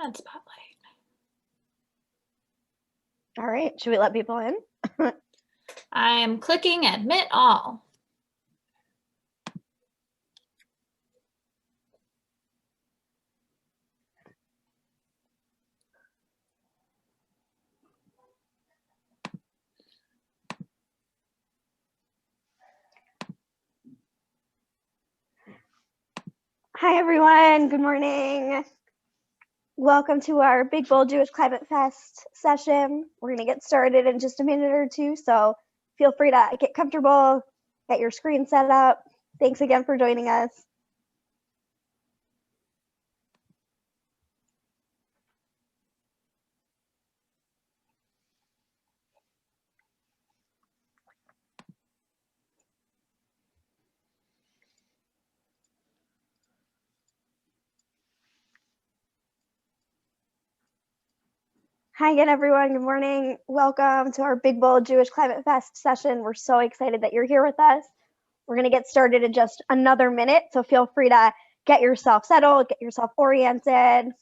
And spotlight. All right, should we let people in? I am clicking admit all. Hi, everyone. Good morning. Welcome to our Big Bold Jewish Climate Fest session. We're going to get started in just a minute or two, so feel free to get comfortable, get your screen set up. Thanks again for joining us. Hi again, everyone. Good morning. Welcome to our Big Bold Jewish Climate Fest session. We're so excited that you're here with us. We're going to get started in just another minute, so feel free to get yourself settled, get yourself oriented.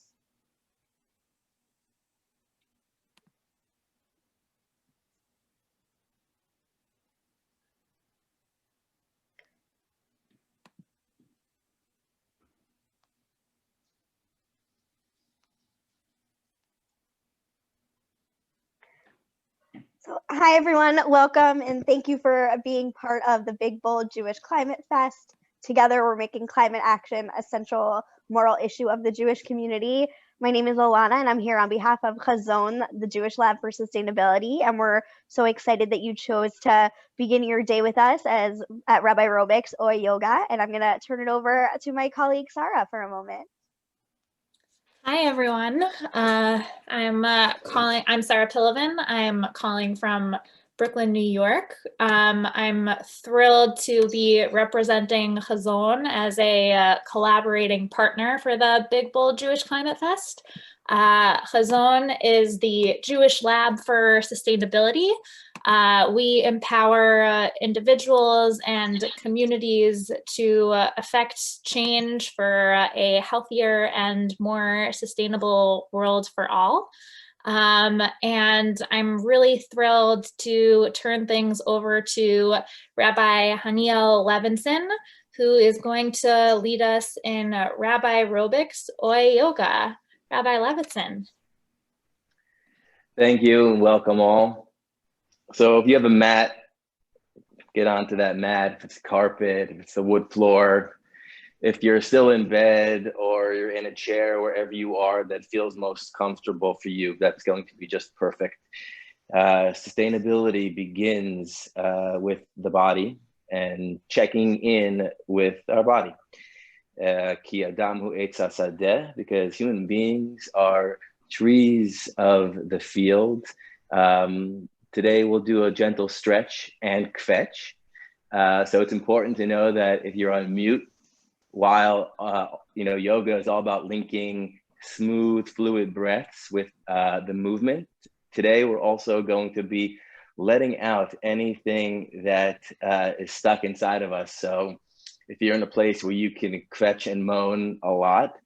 So, hi, everyone. Welcome, and thank you for being part of the Big Bold Jewish Climate Fest. Together, we're making climate action a central moral issue of the Jewish community. My name is Alana, and I'm here on behalf of Hazon, the Jewish Lab for Sustainability, and we're so excited that you chose to begin your day with us at Rabbi-Robics or yoga, and I'm going to turn it over to my colleague, Sarah, for a moment. Hi, everyone. I'm Sarah Pilavin. I'm calling from Brooklyn, New York. I'm thrilled to be representing Hazon as a collaborating partner for the Big Bold Jewish Climate Fest. Hazon is the Jewish Lab for Sustainability. We empower individuals and communities to affect change for a healthier and more sustainable world for all. And I'm really thrilled to turn things over to Rabbi Hanniel Levenson, who is going to lead us in Rabbi-Robics or yoga. Rabbi Levenson. Thank you and welcome all. So if you have a mat, get onto that mat. If it's carpet, if it's a wood floor, if you're still in bed or you're in a chair, wherever you are that feels most comfortable for you, that's going to be just perfect. Sustainability begins with the body and checking in with our body. Ki adam hu etz hasadeh, because human beings are trees of the field. Today we'll do a gentle stretch and kvetch. So it's important to know that if you're on mute, while yoga is all about linking smooth, fluid breaths with the movement, today we're also going to be letting out anything that is stuck inside of us. So if you're in a place where you can kvetch and moan a lot,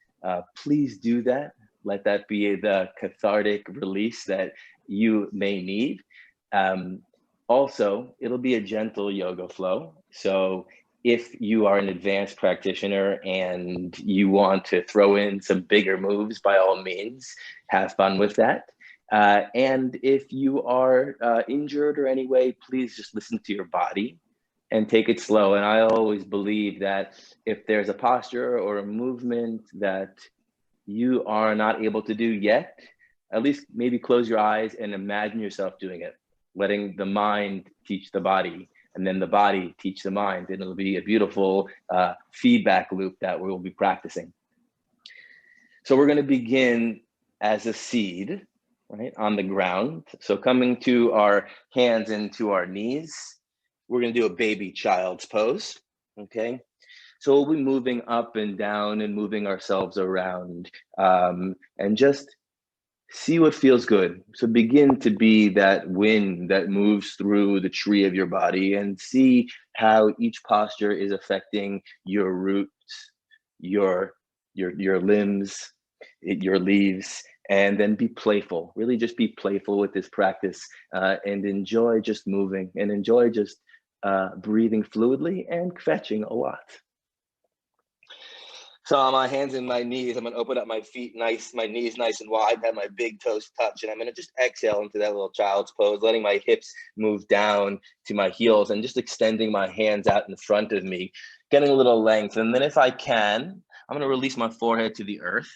please do that. Let that be the cathartic release that you may need. Also, it'll be a gentle yoga flow. So if you are an advanced practitioner and you want to throw in some bigger moves, by all means, have fun with that. And if you are injured or any way, please just listen to your body and take it slow. And I always believe that if there's a posture or a movement that you are not able to do yet, at least maybe close your eyes and imagine yourself doing it, letting the mind teach the body and then the body teach the mind. And it'll be a beautiful feedback loop that we'll be practicing. So we're going to begin as a seed, right, on the ground. So coming to our hands into our knees, we're going to do a baby child's pose, okay? So we'll be moving up and down and moving ourselves around and just see what feels good. So begin to be that wind that moves through the tree of your body and see how each posture is affecting your roots, your limbs, your leaves, and then be playful. Really just be playful with this practice and enjoy just moving and enjoy just breathing fluidly and kvetching a lot. So on my hands and my knees, I'm gonna open up my feet nice, my knees nice and wide, have my big toes touch, and I'm gonna just exhale into that little child's pose, letting my hips move down to my heels and just extending my hands out in front of me, getting a little length. And then if I can, I'm gonna release my forehead to the earth.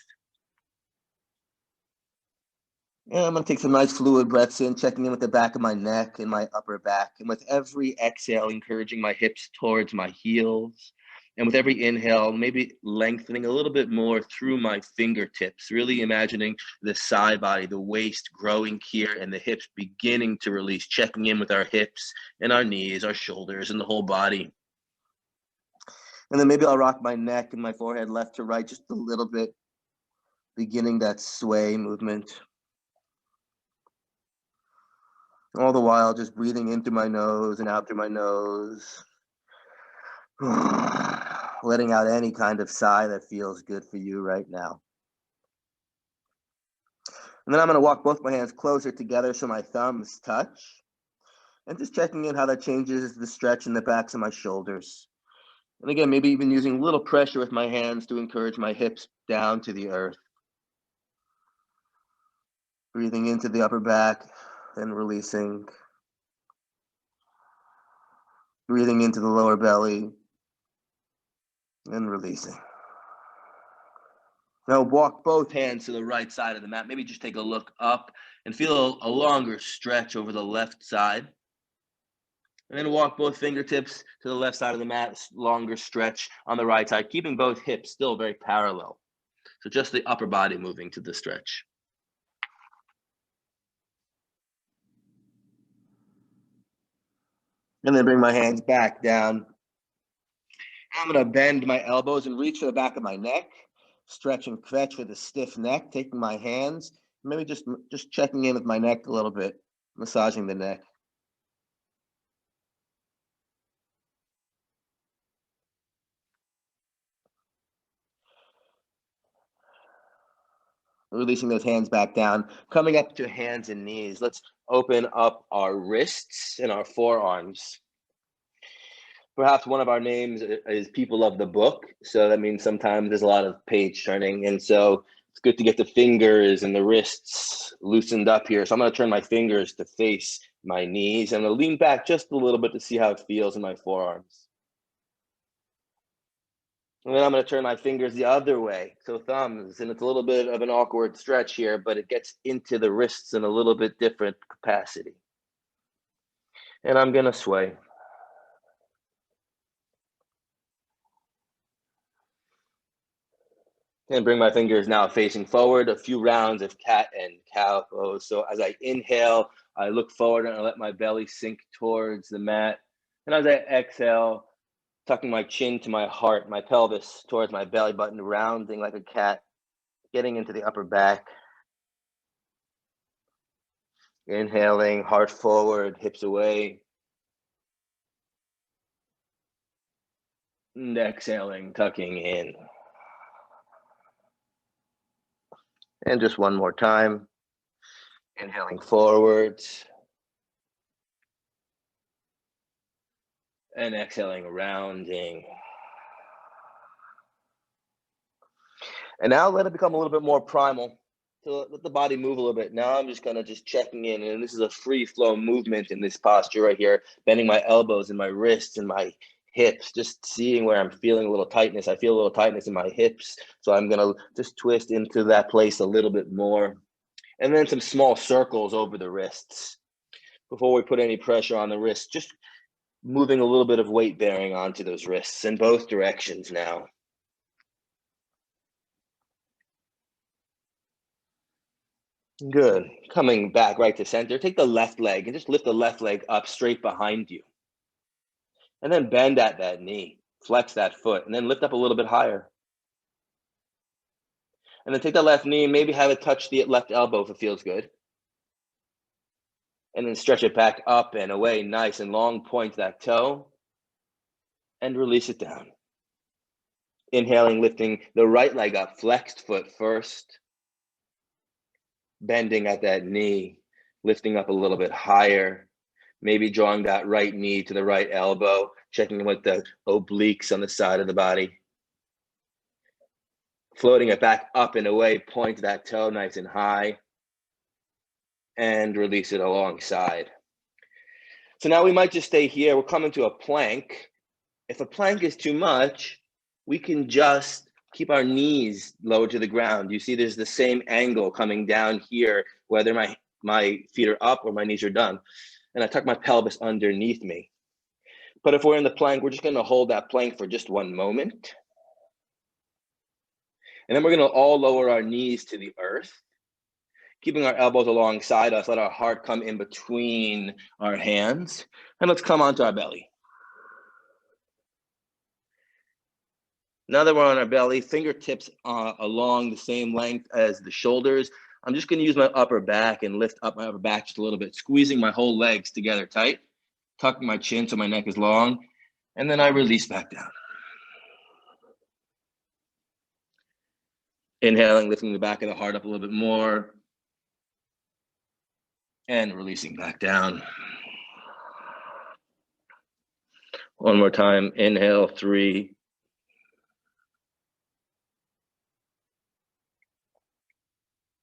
And I'm gonna take some nice fluid breaths in, checking in with the back of my neck and my upper back. And with every exhale, encouraging my hips towards my heels. And with every inhale, maybe lengthening a little bit more through my fingertips, really imagining the side body, the waist growing here and the hips beginning to release, checking in with our hips and our knees, our shoulders, and the whole body. And then maybe I'll rock my neck and my forehead left to right just a little bit, beginning that sway movement. All the while, just breathing in through my nose and out through my nose. Letting out any kind of sigh that feels good for you right now. And then I'm going to walk both my hands closer together so my thumbs touch. And just checking in how that changes the stretch in the backs of my shoulders. And again, maybe even using a little pressure with my hands to encourage my hips down to the earth. Breathing into the upper back, then releasing. Breathing into the lower belly, and releasing. Now walk both hands to the right side of the mat. Maybe just take a look up and feel a longer stretch over the left side. And then walk both fingertips to the left side of the mat, longer stretch on the right side, keeping both hips still very parallel. So just the upper body moving to the stretch. And then bring my hands back down. I'm going to bend my elbows and reach for the back of my neck. Stretch and kvetch with a stiff neck, taking my hands, maybe just checking in with my neck a little bit, massaging the neck. Releasing those hands back down, coming up to hands and knees. Let's open up our wrists and our forearms. Perhaps one of our names is people of the book. So that means sometimes there's a lot of page turning. And so it's good to get the fingers and the wrists loosened up here. So I'm going to turn my fingers to face my knees. I'm going to lean back just a little bit to see how it feels in my forearms. And then I'm going to turn my fingers the other way. So thumbs, and it's a little bit of an awkward stretch here, but it gets into the wrists in a little bit different capacity. And I'm going to sway. And bring my fingers now facing forward, a few rounds of cat and cow pose. So as I inhale, I look forward and I let my belly sink towards the mat. And as I exhale, tucking my chin to my heart, my pelvis towards my belly button, rounding like a cat, getting into the upper back. Inhaling, heart forward, hips away. And exhaling, tucking in. And just one more time. Inhaling forwards. And exhaling, rounding. And now let it become a little bit more primal. So let the body move a little bit. Now I'm just kind of checking in, and this is a free flow movement in this posture right here, bending my elbows and my wrists and my hips, just seeing where I'm feeling a little tightness. I feel a little tightness in my hips. So I'm going to just twist into that place a little bit more. And then some small circles over the wrists. Before we put any pressure on the wrists, just moving a little bit of weight bearing onto those wrists in both directions now. Good. Coming back right to center, take the left leg and just lift the left leg up straight behind you. And then bend at that knee, flex that foot, and then lift up a little bit higher. And then take that left knee, maybe have it touch the left elbow if it feels good. And then stretch it back up and away, nice and long, point that toe, and release it down. Inhaling, lifting the right leg up, flexed foot first. Bending at that knee, lifting up a little bit higher. Maybe drawing that right knee to the right elbow, checking with the obliques on the side of the body. Floating it back up and away, point that toe nice and high. And release it alongside. So now we might just stay here. We're coming to a plank. If a plank is too much, we can just keep our knees low to the ground. You see there's the same angle coming down here, whether my feet are up or my knees are down. And I tuck my pelvis underneath me. But if we're in the plank, we're just going to hold that plank for just one moment. And then we're going to all lower our knees to the earth, keeping our elbows alongside us. Let our heart come in between our hands. And let's come onto our belly. Now that we're on our belly, fingertips along the same length as the shoulders. I'm just going to use my upper back and lift up my upper back just a little bit, squeezing my whole legs together tight, tucking my chin so my neck is long, and then I release back down. Inhaling, lifting the back of the heart up a little bit more, and releasing back down. One more time, inhale, 3.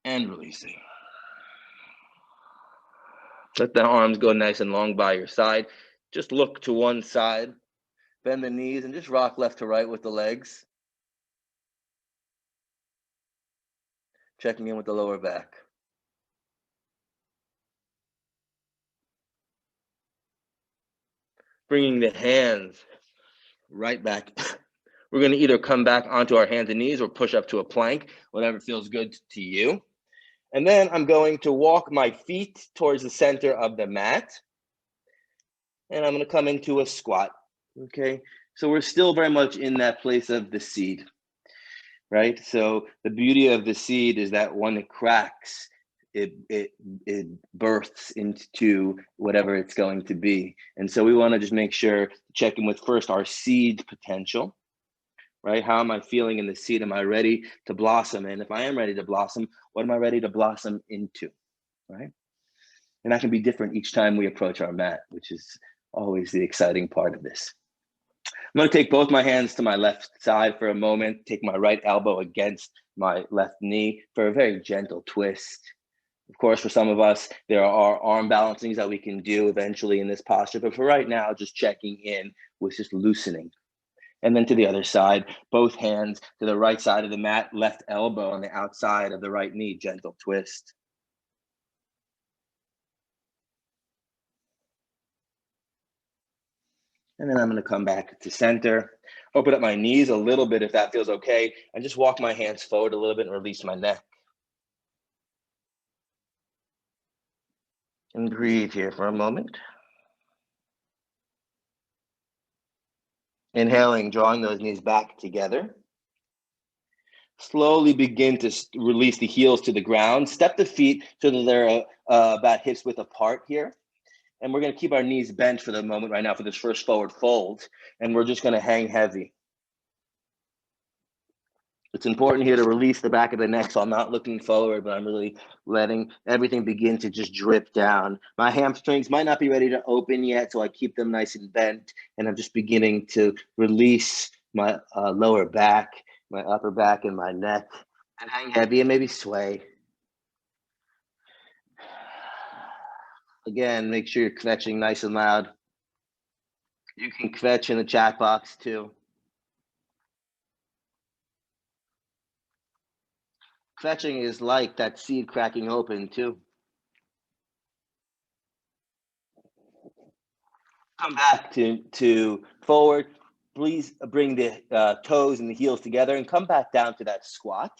And releasing. Let the arms go nice and long by your side. Just look to one side, bend the knees, and just rock left to right with the legs. Checking in with the lower back. Bringing the hands right back. We're going to either come back onto our hands and knees or push up to a plank, whatever feels good to you. And then I'm going to walk my feet towards the center of the mat. And I'm going to come into a squat. Okay, so we're still very much in that place of the seed, right? So the beauty of the seed is that when it cracks, it births into whatever it's going to be. And so we want to just make sure to check in with first our seed potential, right? How am I feeling in the seed? Am I ready to blossom? And if I am ready to blossom, what am I ready to blossom into, right? And that can be different each time we approach our mat, which is always the exciting part of this. I'm going to take both my hands to my left side for a moment, take my right elbow against my left knee for a very gentle twist. Of course, for some of us, there are arm balancings that we can do eventually in this posture, but for right now, just checking in with just loosening. And then to the other side, both hands to the right side of the mat, left elbow on the outside of the right knee, gentle twist. And then I'm going to come back to center, open up my knees a little bit if that feels okay, and just walk my hands forward a little bit and release my neck. And breathe here for a moment. Inhaling, drawing those knees back together. Slowly begin to release the heels to the ground. Step the feet so that they're about hips width apart here. And we're going to keep our knees bent for the moment right now for this first forward fold. And we're just going to hang heavy. It's important here to release the back of the neck, so I'm not looking forward, but I'm really letting everything begin to just drip down. My hamstrings might not be ready to open yet, so I keep them nice and bent, and I'm just beginning to release my lower back, my upper back, and my neck, and hang heavy and maybe sway. Again, make sure you're kvetching nice and loud. You can kvetch in the chat box too. Kvetching is like that seed cracking open too. Come back to forward. Please bring the toes and the heels together and come back down to that squat.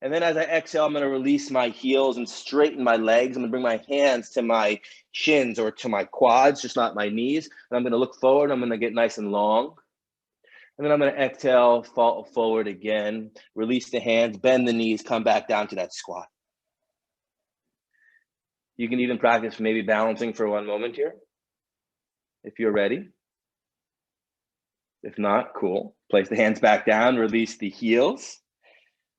And then as I exhale, I'm going to release my heels and straighten my legs. I'm going to bring my hands to my shins or to my quads, just not my knees. And I'm going to look forward. I'm going to get nice and long. And then I'm going to exhale, fall forward again, release the hands, bend the knees, come back down to that squat. You can even practice maybe balancing for one moment here, if you're ready. If not, cool. Place the hands back down, release the heels.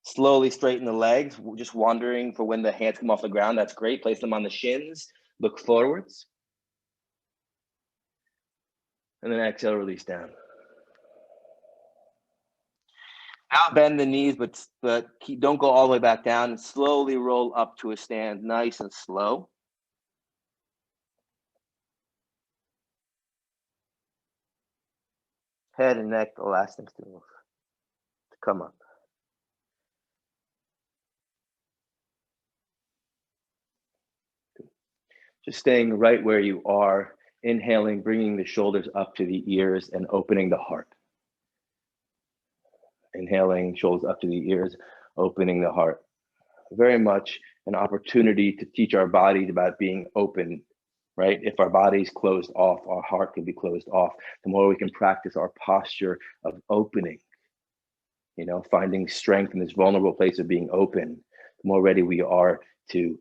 Slowly straighten the legs, just wandering for when the hands come off the ground. That's great. Place them on the shins, look forwards. And then exhale, release down. Now bend the knees, but don't go all the way back down. And slowly roll up to a stand, nice and slow. Head and neck, the last things to move, to come up. Just staying right where you are, inhaling, bringing the shoulders up to the ears and opening the heart. Inhaling, shoulders up to the ears, opening the heart. Very much an opportunity to teach our bodies about being open, right? If our body's closed off, our heart can be closed off. The more we can practice our posture of opening, finding strength in this vulnerable place of being open, the more ready we are to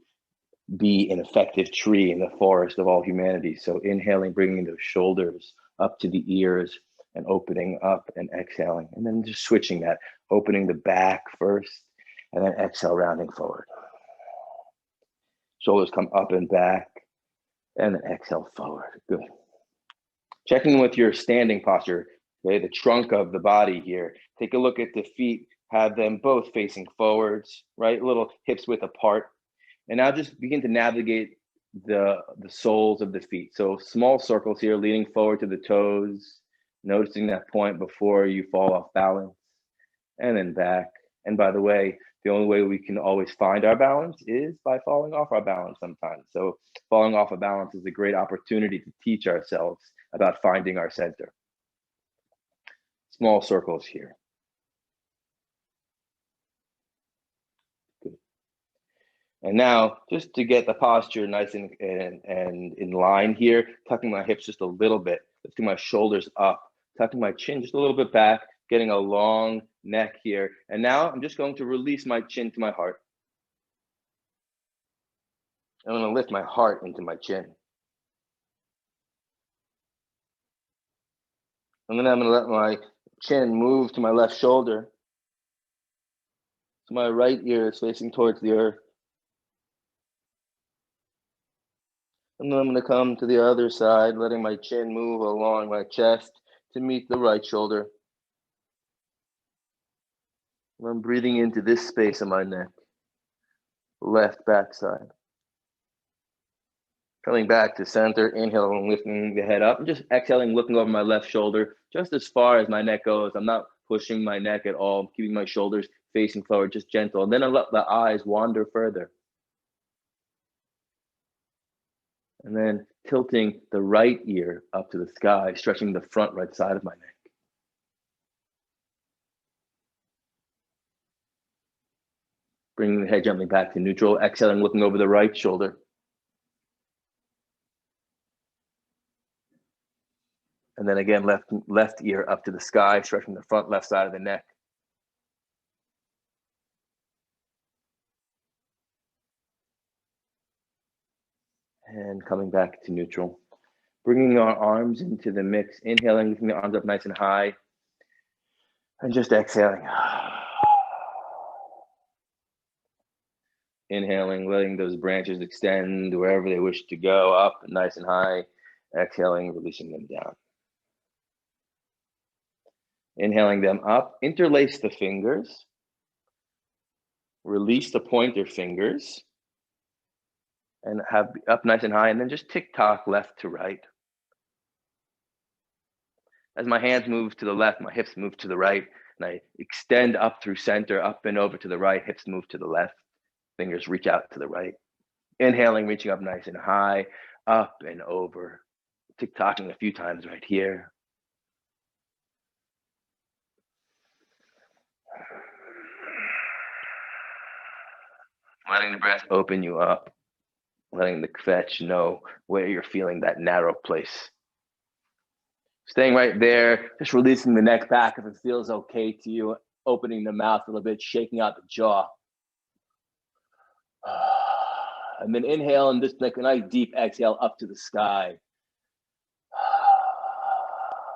be an effective tree in the forest of all humanity. So inhaling, bringing those shoulders up to the ears and opening up and exhaling. And then just switching that, opening the back first and then exhale, rounding forward. Shoulders come up and back and then exhale forward. Good. Checking with your standing posture, okay, the trunk of the body here. Take a look at the feet, have them both facing forwards, right? Little hips width apart. And now just begin to navigate the soles of the feet. So small circles here, leaning forward to the toes, noticing that point before you fall off balance, and then back. And by the way, the only way we can always find our balance is by falling off our balance sometimes. So falling off a balance is a great opportunity to teach ourselves about finding our center. Small circles here. Good. And now, just to get the posture nice and in line here, tucking my hips just a little bit, lifting my shoulders up, tucking my chin just a little bit back, getting a long neck here. And now I'm just going to release my chin to my heart. I'm going to lift my heart into my chin. And then I'm going to let my chin move to my left shoulder. So my right ear is facing towards the earth. And then I'm going to come to the other side, letting my chin move along my chest to meet the right shoulder. I'm breathing into this space of my neck, left backside. Coming back to center, inhaling, lifting the head up, and just exhaling, looking over my left shoulder, just as far as my neck goes. I'm not pushing my neck at all, I'm keeping my shoulders facing forward, just gentle. And then I let the eyes wander further. And then tilting the right ear up to the sky, stretching the front right side of my neck. Bringing the head gently back to neutral, exhaling, looking over the right shoulder. And then again, left ear up to the sky, stretching the front left side of the neck. And coming back to neutral. Bringing our arms into the mix, inhaling, lifting the arms up nice and high. And just exhaling. Inhaling, letting those branches extend wherever they wish to go, up nice and high. Exhaling, releasing them down. Inhaling them up, interlace the fingers. Release the pointer fingers. And have up nice and high, and then just tick-tock left to right. As my hands move to the left, my hips move to the right, and I extend up through center, up and over to the right, hips move to the left. Fingers reach out to the right. Inhaling, reaching up nice and high, up and over. Tick-tocking a few times right here. Letting the breath open you up. Letting the kvetch know where you're feeling that narrow place. Staying right there, just releasing the neck back if it feels okay to you. Opening the mouth a little bit, shaking out the jaw. And then inhale and just like a nice deep exhale up to the sky.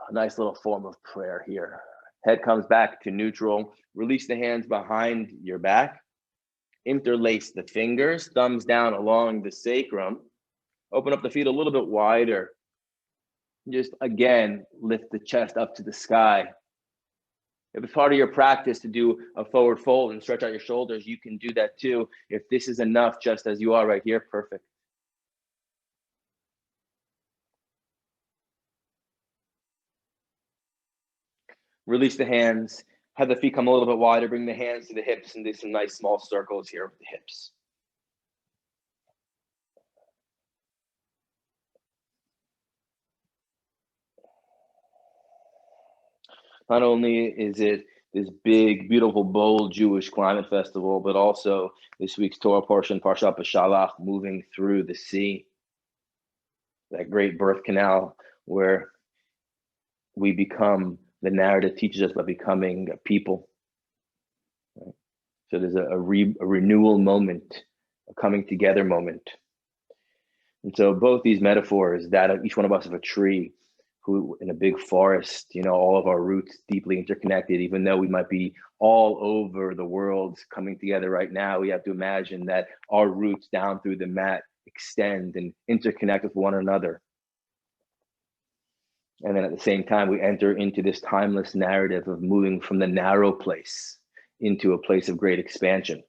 A nice little form of prayer here. Head comes back to neutral. Release the hands behind your back. Interlace the fingers, thumbs down along the sacrum. Open up the feet a little bit wider. Just again, lift the chest up to the sky. If it's part of your practice to do a forward fold and stretch out your shoulders, you can do that too. If this is enough, just as you are right here, perfect. Release the hands, have the feet come a little bit wider, bring the hands to the hips and do some nice small circles here with the hips. Not only is it this big, beautiful, bold Jewish climate festival, but also this week's Torah portion, Parshat B'Shalach, moving through the sea. That great birth canal where we become, the narrative teaches us about becoming a people. Right? So there's a renewal moment, a coming together moment. And so both these metaphors, that of each one of us of a tree, who in a big forest, you know, all of our roots deeply interconnected, even though we might be all over the world coming together right now, we have to imagine that our roots down through the mat extend and interconnect with one another. And then at the same time, we enter into this timeless narrative of moving from the narrow place into a place of great expansion.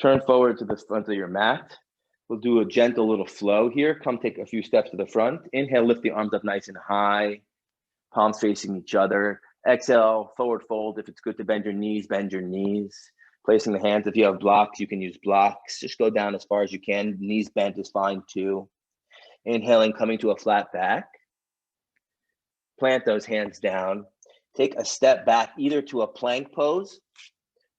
Turn forward to the front of your mat. We'll do a gentle little flow here. Come take a few steps to the front. Inhale, lift the arms up nice and high, palms facing each other. Exhale, forward fold. If it's good to bend your knees, bend your knees. Placing the hands, if you have blocks, you can use blocks. Just go down as far as you can. Knees bent is fine too. Inhaling, coming to a flat back. Plant those hands down. Take a step back, either to a plank pose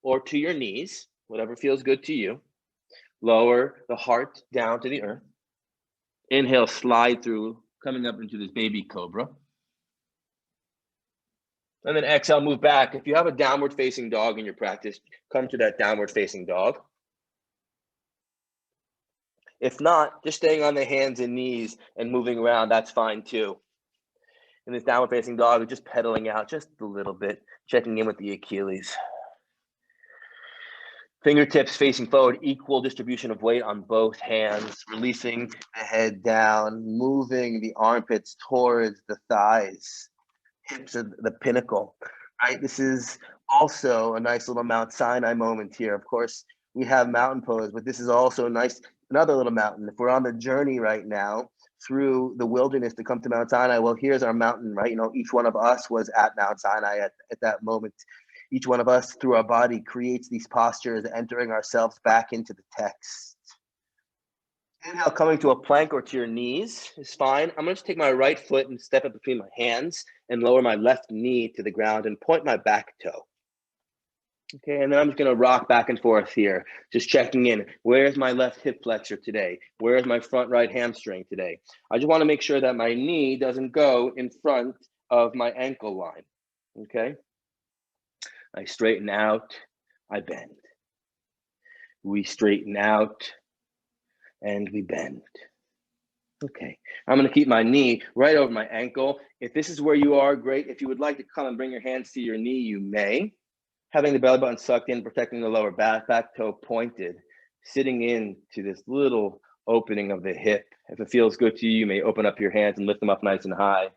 or to your knees, whatever feels good to you. Lower the heart down to the earth. Inhale, slide through, coming up into this baby cobra. And then exhale, move back. If you have a downward facing dog in your practice, come to that downward facing dog. If not, just staying on the hands and knees and moving around, that's fine too. In this downward facing dog, we're just pedaling out just a little bit, checking in with the Achilles. Fingertips facing forward, equal distribution of weight on both hands, releasing the head down, moving the armpits towards the thighs, hips are the pinnacle, right? This is also a nice little Mount Sinai moment here. Of course, we have mountain pose, but this is also nice, another little mountain. If we're on the journey right now through the wilderness to come to Mount Sinai, well, here's our mountain, right? You know, each one of us was at Mount Sinai at that moment. Each one of us, through our body, creates these postures, entering ourselves back into the text. Inhale, coming to a plank or to your knees is fine. I'm going to just take my right foot and step it between my hands and lower my left knee to the ground and point my back toe. Okay, and then I'm just going to rock back and forth here, just checking in. Where's my left hip flexor today? Where's my front right hamstring today? I just want to make sure that my knee doesn't go in front of my ankle line. Okay. I straighten out, I bend. We straighten out and we bend. Okay, I'm gonna keep my knee right over my ankle. If this is where you are, great. If you would like to come and bring your hands to your knee, you may. Having the belly button sucked in, protecting the lower back toe pointed, sitting in to this little opening of the hip. If it feels good to you, you may open up your hands and lift them up nice and high.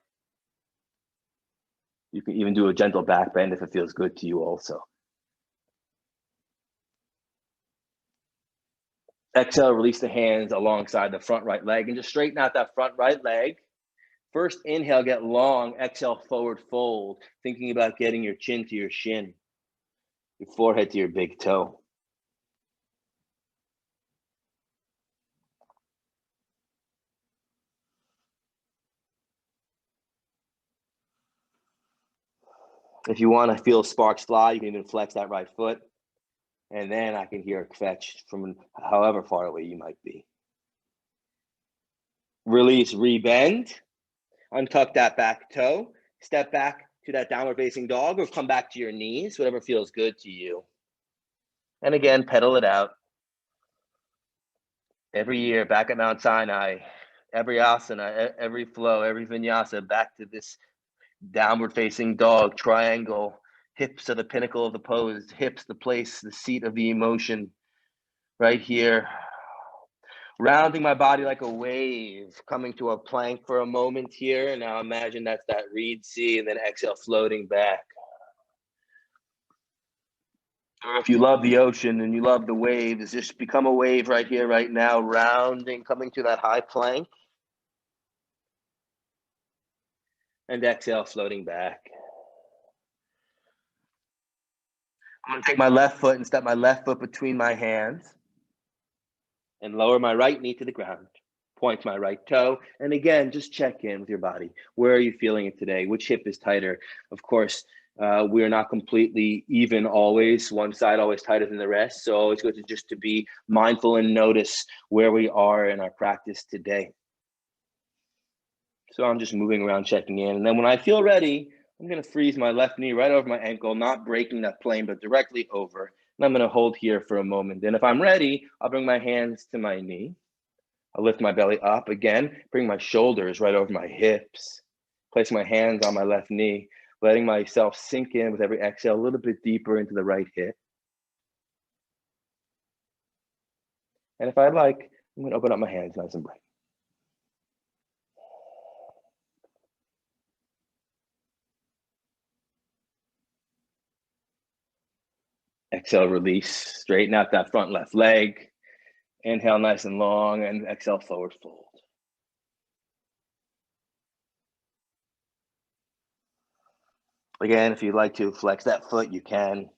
You can even do a gentle back bend if it feels good to you also. Exhale, release the hands alongside the front right leg and just straighten out that front right leg. First inhale, get long. Exhale, forward fold. Thinking about getting your chin to your shin, your forehead to your big toe. If you want to feel sparks fly, you can even flex that right foot. And then I can hear a kvetch from however far away you might be. Release, rebend. Untuck that back toe. Step back to that downward facing dog or come back to your knees, whatever feels good to you. And again, pedal it out. Every year back at Mount Sinai, every asana, every flow, every vinyasa, back to this Downward facing dog, triangle. Hips are the pinnacle of the pose. Hips, the place, the seat of the emotion. Right here. Rounding my body like a wave, coming to a plank for a moment here. Now imagine that's that reed sea, and then exhale, floating back. Or if you love the ocean and you love the waves, just become a wave right here, right now, rounding, coming to that high plank. And exhale, floating back. I'm gonna take my left foot and step my left foot between my hands and lower my right knee to the ground. Point my right toe. And again, just check in with your body. Where are you feeling it today? Which hip is tighter? Of course, we're not completely even always. One side always tighter than the rest. So always good to be mindful and notice where we are in our practice today. So I'm just moving around, checking in. And then when I feel ready, I'm going to freeze my left knee right over my ankle, not breaking that plane, but directly over. And I'm going to hold here for a moment. And if I'm ready, I'll bring my hands to my knee. I'll lift my belly up again, bring my shoulders right over my hips, place my hands on my left knee, letting myself sink in with every exhale a little bit deeper into the right hip. And if I like, I'm going to open up my hands nice and bright. Exhale, release, straighten out that front left leg. Inhale nice and long, and exhale, forward fold. Again, if you'd like to flex that foot, you can.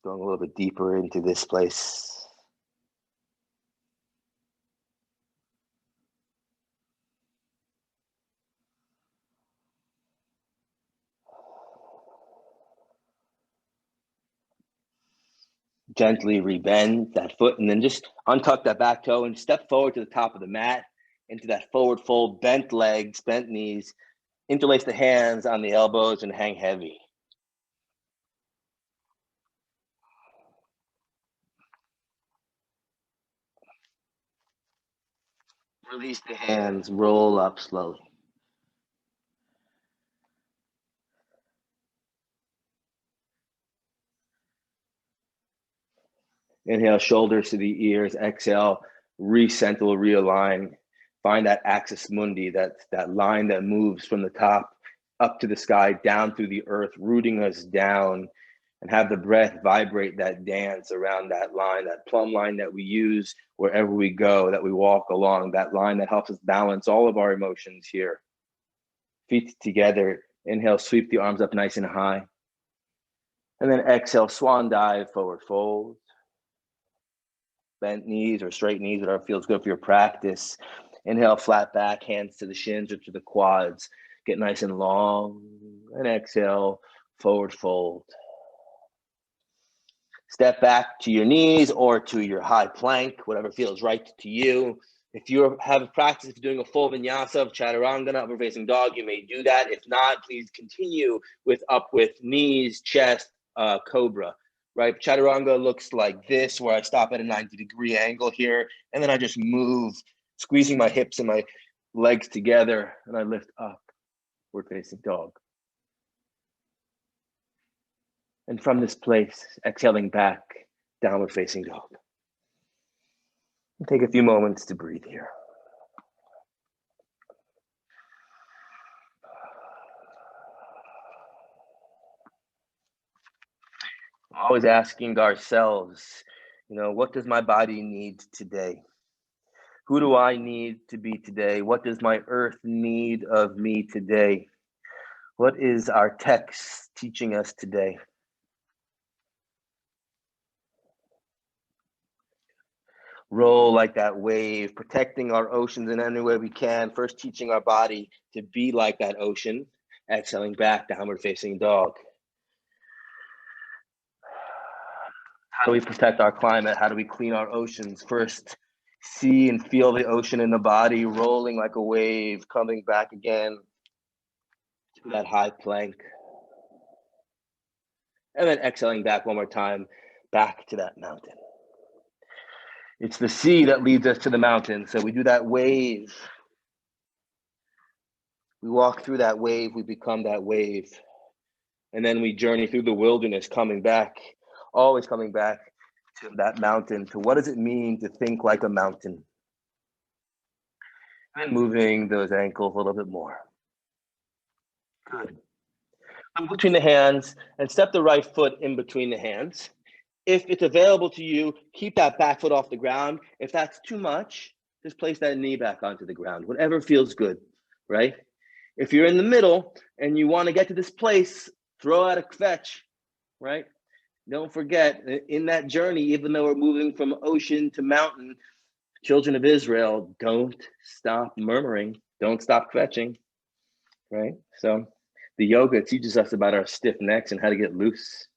Going a little bit deeper into this place. Gently rebend that foot and then just untuck that back toe and step forward to the top of the mat into that forward fold, bent legs, bent knees, interlace the hands on the elbows and hang heavy. Release the hands, roll up slowly. Inhale, shoulders to the ears. Exhale, recenter, realign. Find that axis mundi, that line that moves from the top up to the sky, down through the earth, rooting us down. And have the breath vibrate that dance around that line, that plumb line that we use wherever we go, that we walk along, that line that helps us balance all of our emotions here. Feet together. Inhale, sweep the arms up nice and high. And then exhale, swan dive, forward fold. Bent knees or straight knees, whatever feels good for your practice. Inhale, flat back, hands to the shins or to the quads. Get nice and long. And exhale, forward fold. Step back to your knees or to your high plank, whatever feels right to you. If you have a practice of doing a full vinyasa of Chaturanga, upward facing dog, you may do that. If not, please continue with up with knees, chest, cobra. Right? Chaturanga looks like this, where I stop at a 90-degree angle here, and then I just move, squeezing my hips and my legs together, and I lift up, upward facing dog. And from this place, exhaling back, downward facing dog. And take a few moments to breathe here. Always asking ourselves, what does my body need today? Who do I need to be today? What does my earth need of me today? What is our text teaching us today? Roll like that wave, protecting our oceans in any way we can. First, teaching our body to be like that ocean. Exhaling back, downward facing dog. How do we protect our climate? How do we clean our oceans? First, see and feel the ocean in the body, rolling like a wave, coming back again to that high plank. And then exhaling back one more time, back to that mountain. It's the sea that leads us to the mountain. So we do that wave. We walk through that wave, we become that wave. And then we journey through the wilderness, coming back, always coming back to that mountain, to what does it mean to think like a mountain? And moving those ankles a little bit more. Good. Between the hands, and step the right foot in between the hands. If it's available to you, keep that back foot off the ground. If that's too much, just place that knee back onto the ground, whatever feels good, right? If you're in the middle and you want to get to this place, throw out a kvetch, right? Don't forget, in that journey, even though we're moving from ocean to mountain, children of Israel, don't stop murmuring, don't stop kvetching, right? So the yoga teaches us about our stiff necks and how to get loose.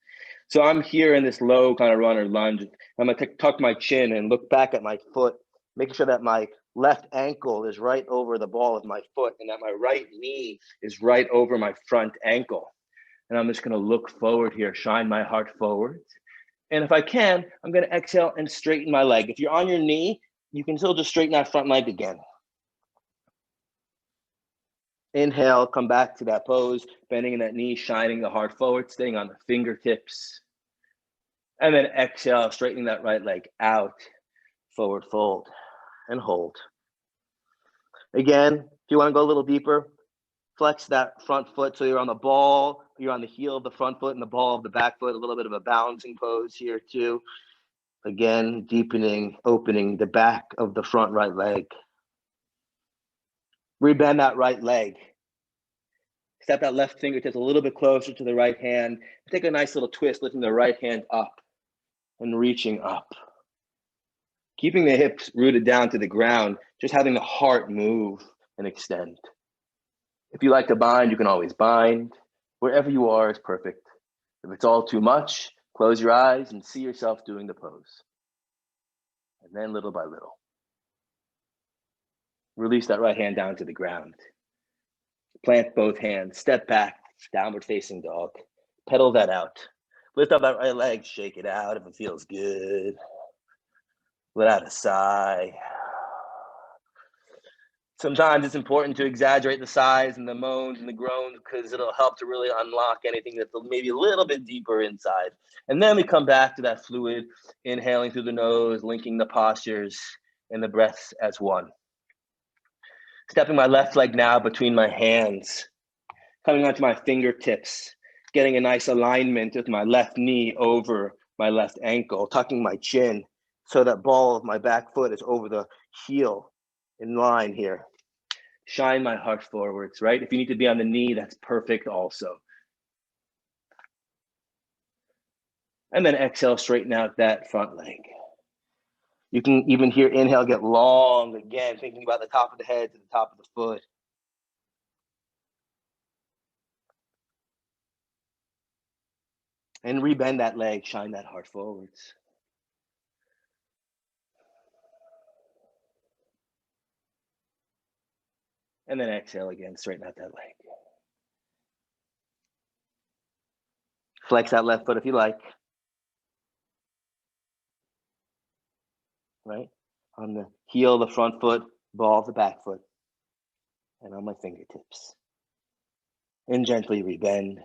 So I'm here in this low kind of runner lunge. I'm gonna tuck my chin and look back at my foot, making sure that my left ankle is right over the ball of my foot and that my right knee is right over my front ankle. And I'm just gonna look forward here, shine my heart forward. And if I can, I'm gonna exhale and straighten my leg. If you're on your knee, you can still just straighten that front leg again. Inhale, come back to that pose, bending in that knee, shining the heart forward, staying on the fingertips. And then exhale, straightening that right leg out, forward fold, and hold. Again, if you want to go a little deeper, flex that front foot so you're on the ball, you're on the heel of the front foot and the ball of the back foot, a little bit of a balancing pose here too. Again, deepening, opening the back of the front right leg. Rebend that right leg. Step that left fingertips a little bit closer to the right hand. Take a nice little twist, lifting the right hand up and reaching up. Keeping the hips rooted down to the ground, just having the heart move and extend. If you like to bind, you can always bind. Wherever you are is perfect. If it's all too much, close your eyes and see yourself doing the pose. And then little by little, release that right hand down to the ground. Plant both hands, step back, downward facing dog. Pedal that out. Lift up that right leg, shake it out if it feels good. Let out a sigh. Sometimes it's important to exaggerate the sighs and the moans and the groans because it'll help to really unlock anything that's maybe a little bit deeper inside. And then we come back to that fluid, inhaling through the nose, linking the postures and the breaths as one. Stepping my left leg now between my hands, coming onto my fingertips, getting a nice alignment with my left knee over my left ankle, tucking my chin so that ball of my back foot is over the heel in line here. Shine my heart forwards, right? If you need to be on the knee, that's perfect also. And then exhale, straighten out that front leg. You can even hear inhale get long again, thinking about the top of the head to the top of the foot. And rebend that leg, shine that heart forwards. And then exhale again, straighten out that leg. Flex that left foot if you like. Right? On the heel of the front foot, ball of the back foot, and on my fingertips. And gently rebend.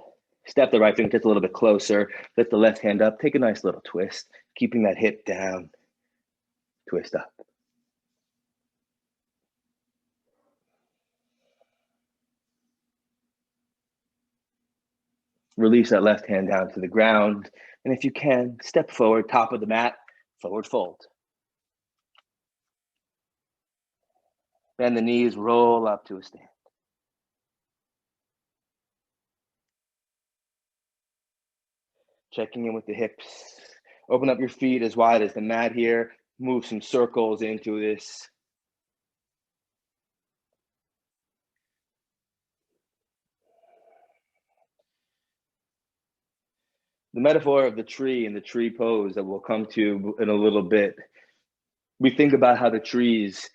Step the right fingertips a little bit closer. Lift the left hand up. Take a nice little twist, keeping that hip down. Twist up. Release that left hand down to the ground. And if you can, step forward, top of the mat, forward fold. Bend the knees, roll up to a stand. Checking in with the hips. Open up your feet as wide as the mat here. Move some circles into this. The metaphor of the tree and the tree pose that we'll come to in a little bit. We think about how the trees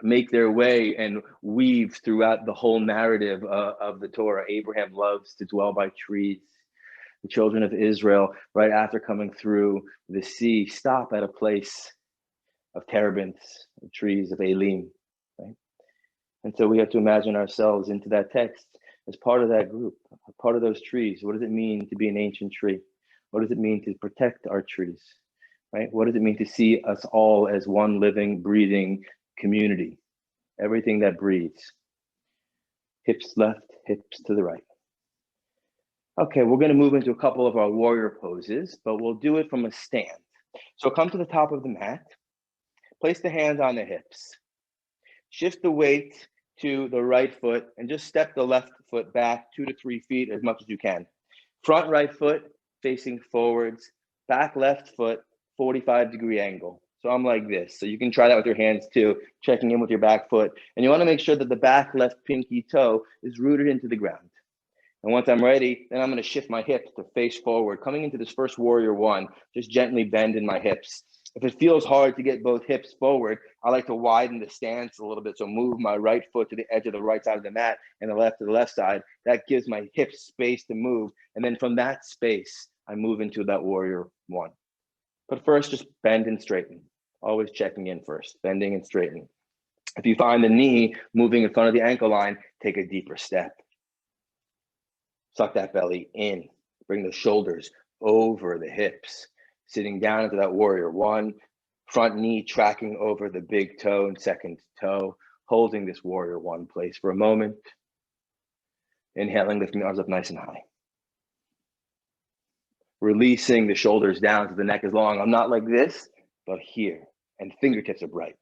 make their way and weave throughout the whole narrative of the Torah. Abraham loves to dwell by trees. The children of Israel, right after coming through the sea, stop at a place of terebinths, trees of Elim. Right? And so we have to imagine ourselves into that text as part of that group, part of those trees. What does it mean to be an ancient tree? What does it mean to protect our trees, right? What does it mean to see us all as one living, breathing community? Everything that breathes. Hips left, hips to the right. Okay, we're going to move into a couple of our warrior poses, but we'll do it from a stand. So come to the top of the mat, place the hands on the hips, shift the weight to the right foot, and just step the left foot back 2 to 3 feet as much as you can. Front right foot facing forwards, back left foot, 45-degree angle. So I'm like this. So you can try that with your hands too, checking in with your back foot. And you want to make sure that the back left pinky toe is rooted into the ground. And once I'm ready, then I'm going to shift my hips to face forward. Coming into this first warrior one, just gently bend in my hips. If it feels hard to get both hips forward, I like to widen the stance a little bit. So move my right foot to the edge of the right side of the mat and the left to the left side. That gives my hips space to move. And then from that space, I move into that warrior one. But first, just bend and straighten. Always checking in first, bending and straightening. If you find the knee moving in front of the ankle line, take a deeper step. Suck that belly in. Bring the shoulders over the hips. Sitting down into that warrior one. Front knee tracking over the big toe and second toe. Holding this warrior one place for a moment. Inhaling, lifting the arms up nice and high. Releasing the shoulders down so the neck is long. I'm not like this, but here. And fingertips are bright.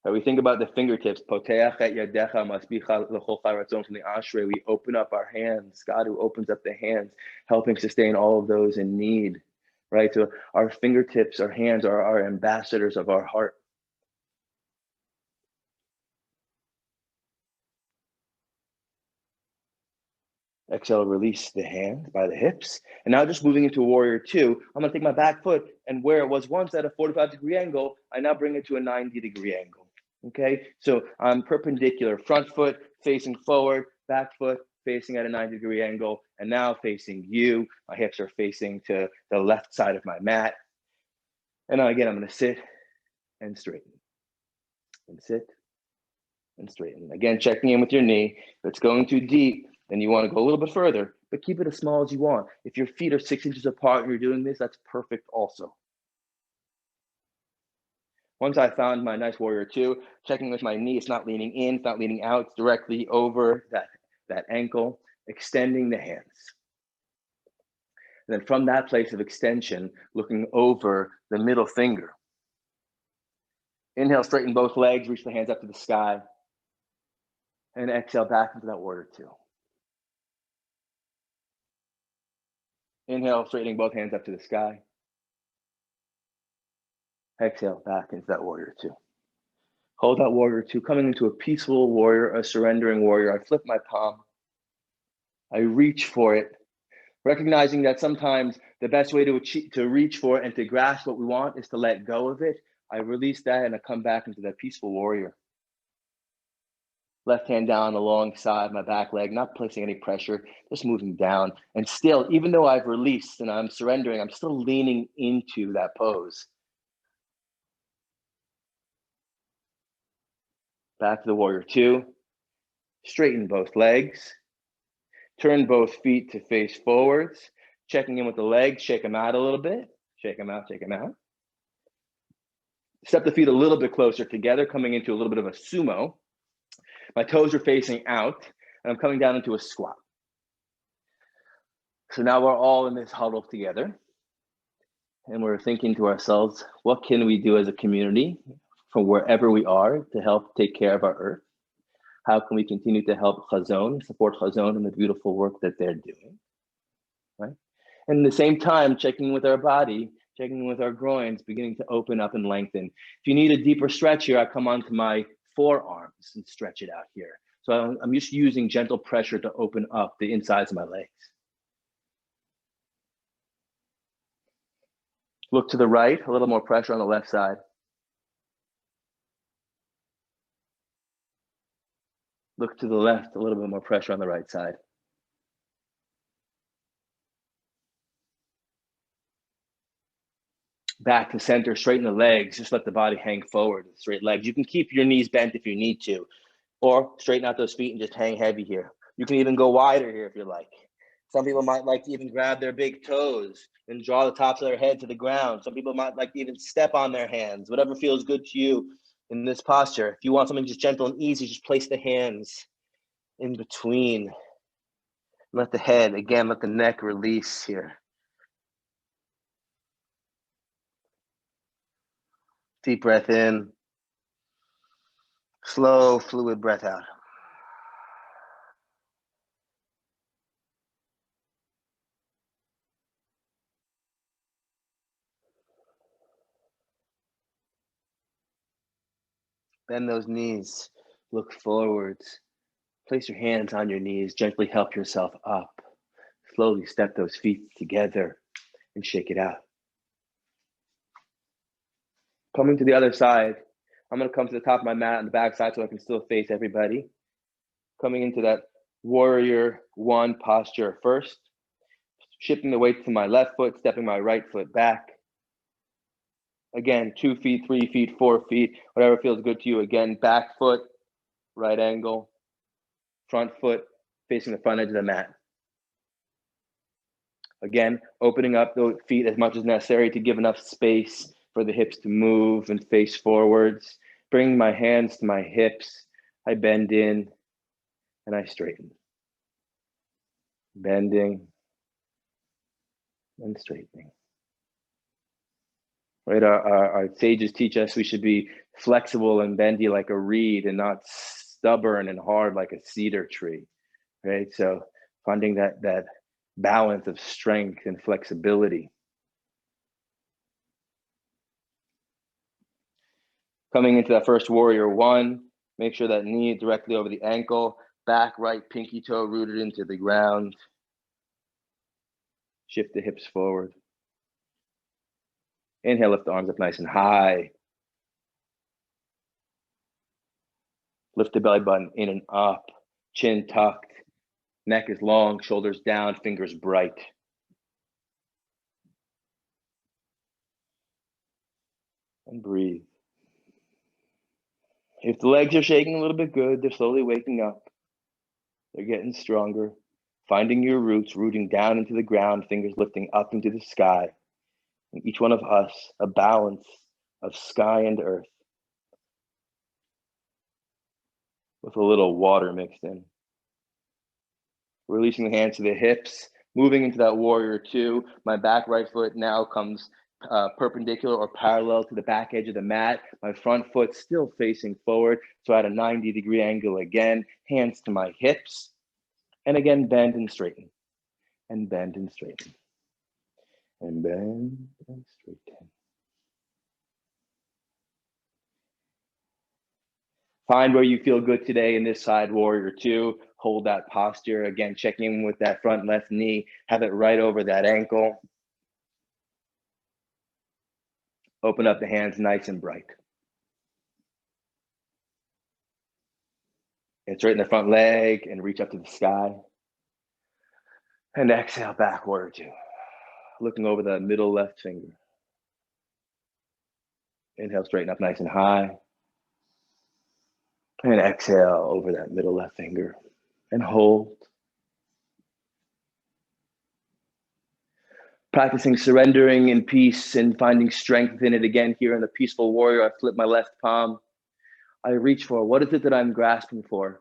When we think about the fingertips, poteach et yadecha masbicha l'chol charatzon from the Ashrei, we open up our hands. God who opens up the hands, helping sustain all of those in need, right? So our fingertips, our hands are our ambassadors of our heart. Exhale, release the hand by the hips. And now just moving into warrior two, I'm gonna take my back foot and where it was once at a 45-degree angle, I now bring it to a 90-degree angle, okay? So I'm perpendicular, front foot facing forward, back foot facing at a 90-degree angle, and now facing you. My hips are facing to the left side of my mat. And now again, I'm gonna sit and straighten, and sit and straighten. Again, checking in with your knee. If it's going too deep, then you want to go a little bit further, but keep it as small as you want. If your feet are 6 inches apart and you're doing this, that's perfect also. Once I found my nice warrior two, checking with my knee, it's not leaning in, it's not leaning out, it's directly over that ankle, extending the hands. And then from that place of extension, looking over the middle finger. Inhale, straighten both legs, reach the hands up to the sky. And exhale back into that warrior two. Inhale, straightening both hands up to the sky. Exhale back into that warrior two. Hold that warrior two, coming into a peaceful warrior, a surrendering warrior. I flip my palm. I reach for it, recognizing that sometimes the best way to reach for it and to grasp what we want is to let go of it. I release that and I come back into that peaceful warrior. Left hand down alongside my back leg, not placing any pressure, just moving down. And still, even though I've released and I'm surrendering, I'm still leaning into that pose. Back to the warrior two. Straighten both legs. Turn both feet to face forwards. Checking in with the legs, shake them out a little bit. Shake them out, shake them out. Step the feet a little bit closer together, coming into a little bit of a sumo. My toes are facing out, and I'm coming down into a squat. So now we're all in this huddle together, and we're thinking to ourselves, what can we do as a community from wherever we are to help take care of our earth? How can we continue to help Hazon, support Hazon in the beautiful work that they're doing, right? And at the same time, checking with our body, checking with our groins, beginning to open up and lengthen. If you need a deeper stretch here, I come onto my forearms and stretch it out here. So I'm just using gentle pressure to open up the insides of my legs. Look to the right, a little more pressure on the left side. Look to the left, a little bit more pressure on the right side. Back to center, straighten the legs. Just let the body hang forward with straight legs. You can keep your knees bent if you need to, or straighten out those feet and just hang heavy here. You can even go wider here if you like. Some people might like to even grab their big toes and draw the tops of their head to the ground. Some people might like to even step on their hands, whatever feels good to you in this posture. If you want something just gentle and easy, just place the hands in between. Let the head, again, let the neck release here. Deep breath in. Slow, fluid breath out. Bend those knees, look forwards. Place your hands on your knees, gently help yourself up. Slowly step those feet together and shake it out. Coming to the other side, I'm gonna come to the top of my mat on the back side so I can still face everybody. Coming into that warrior one posture first. Shifting the weight to my left foot, stepping my right foot back. Again, 2 feet, 3 feet, 4 feet, whatever feels good to you. Again, back foot, right angle, front foot facing the front edge of the mat. Again, opening up the feet as much as necessary to give enough space for the hips to move and face forwards. Bringing my hands to my hips, I bend in and I straighten. Bending and straightening. Right, our sages teach us we should be flexible and bendy like a reed and not stubborn and hard like a cedar tree, right? So finding that balance of strength and flexibility. Coming into that first warrior one, make sure that knee directly over the ankle, back right pinky toe rooted into the ground. Shift the hips forward. Inhale, lift the arms up nice and high. Lift the belly button in and up, chin tucked, neck is long, shoulders down, fingers bright. And breathe. If the legs are shaking a little bit, good, they're slowly waking up. They're getting stronger. Finding your roots, rooting down into the ground, fingers lifting up into the sky. And each one of us, a balance of sky and earth with a little water mixed in. Releasing the hands to the hips, moving into that warrior two. My back right foot now comes perpendicular or parallel to the back edge of the mat. My front foot still facing forward, so at a 90-degree angle again. Hands to my hips. And again, bend and straighten. And bend and straighten. And bend and straighten. Find where you feel good today in this side warrior two. Hold that posture. Again, checking in with that front left knee. Have it right over that ankle. Open up the hands nice and bright. And straighten the front leg and reach up to the sky. And exhale back, warrior two. Looking over the middle left finger. Inhale, straighten up nice and high. And exhale over that middle left finger. And hold. Practicing surrendering in peace and finding strength within it again here in the peaceful warrior. I flip my left palm. I reach for, what is it that I'm grasping for?